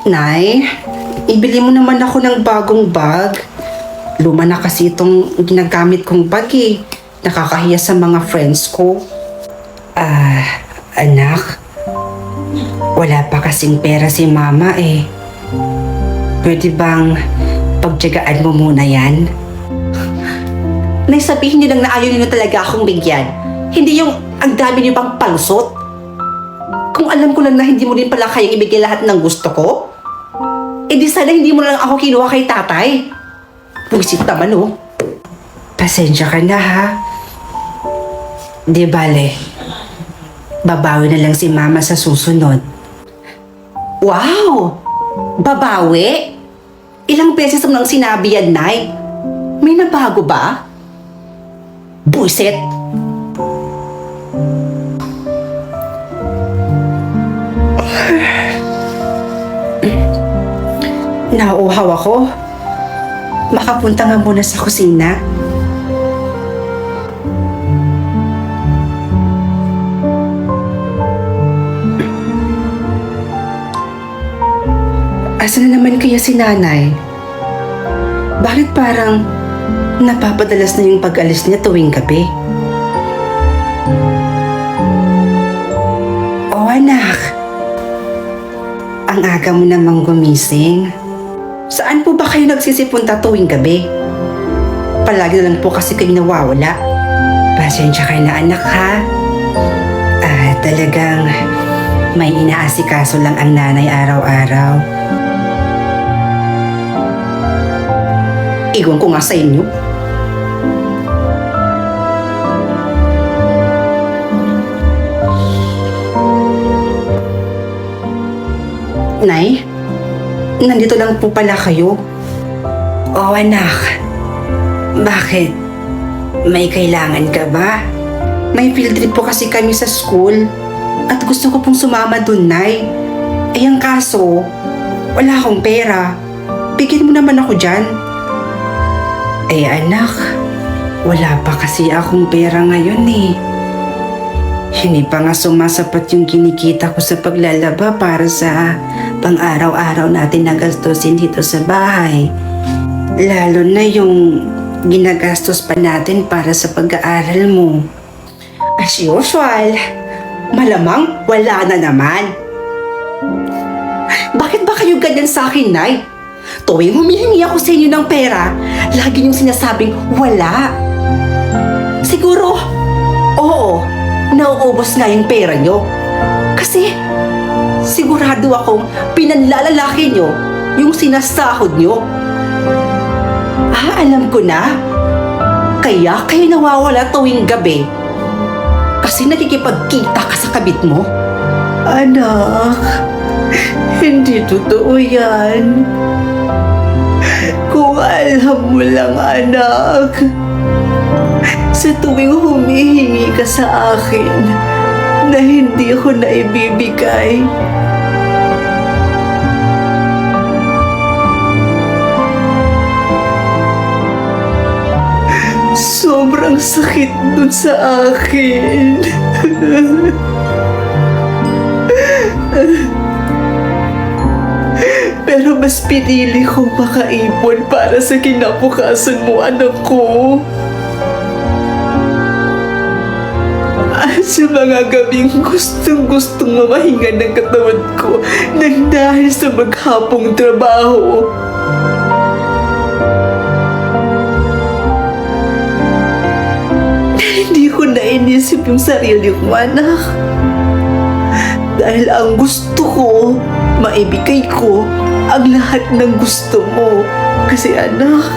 Nay, ibili mo naman ako ng bagong bag. Luma na kasi itong ginagamit kong bag eh. Nakakahiya sa mga friends ko. Anak, wala pa kasing pera si mama eh. Pwede bang pagtiyagaan mo muna yan? Nay, sabihin niyo lang na ayaw niyo talaga akong bigyan. Hindi yung ang dami niyo pang palusot. Kung alam ko lang na hindi mo din pala kayang ibigay lahat ng gusto ko, di sana hindi mo lang ako kinuha kay tatay. Puwisit naman oh. Pasensya ka na ha. Di bale, babawi na lang si mama sa susunod. Wow! Babawi? Ilang beses mo nang sinabi yan, Nay? May nabago ba? Buisit! Nauuhaw ako. Makapunta nga muna sa kusina. Asa na naman kaya si nanay? Bakit parang napapadalas na yung pag-alis niya tuwing gabi? Oh anak, ang aga mo namang gumising. Saan po ba kayo nagsisipunta tuwing gabi? Palagi na lang po kasi kayo nawawala. Pasensya ka na anak ha. Talagang may inaasikaso lang ang nanay araw-araw. Iwan ko nga sa inyo. Nay, nandito lang po pala kayo. Oh anak, bakit? May kailangan ka ba? May field trip po kasi kami sa school at gusto ko pong sumama dun, Nay. Ang kaso, wala akong pera. Bigyan mo naman ako dyan. Anak, wala pa kasi akong pera ngayon eh. Hindi pa nga sumasapat yung kinikita ko sa paglalaba para sa pang-araw-araw natin na gastusin dito sa bahay. Lalo na yung ginagastos pa natin para sa pag-aaral mo. As usual, malamang wala na naman. Bakit ba kayo ganyan sa akin, Nay? Tuwing humihingi ako sa inyo ng pera, lagi niyong sinasabing wala. Siguro, oo, nauubos nga yung pera niyo. Kasi, sigurado akong pinanlalalaki niyo yung sinasahod niyo. Alam ko na. Kaya kayo nawawala tuwing gabi. Kasi nakikipagkita ka sa kabit mo. Anak, hindi totoo yan. Kung alam mo lang, anak, sa tuwing humihingi ka sa akin na hindi ko na ibibigay, sobrang sakit dun sa akin. Pero mas pinili kong makaipon para sa kinabukasan mo, anak ko. At sa mga gabing gustong mamahinga ng katawan ko nang dahil sa maghapong trabaho. Hindi ko na inisip yung sarili ko, anak. Dahil ang gusto ko, maibigay ko ang lahat ng gusto mo. Kasi anak,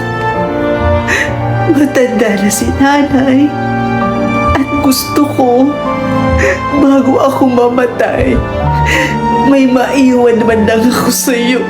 matanda na si nanay. At gusto ko, bago ako mamatay, may maiwan man lang ako sa iyo.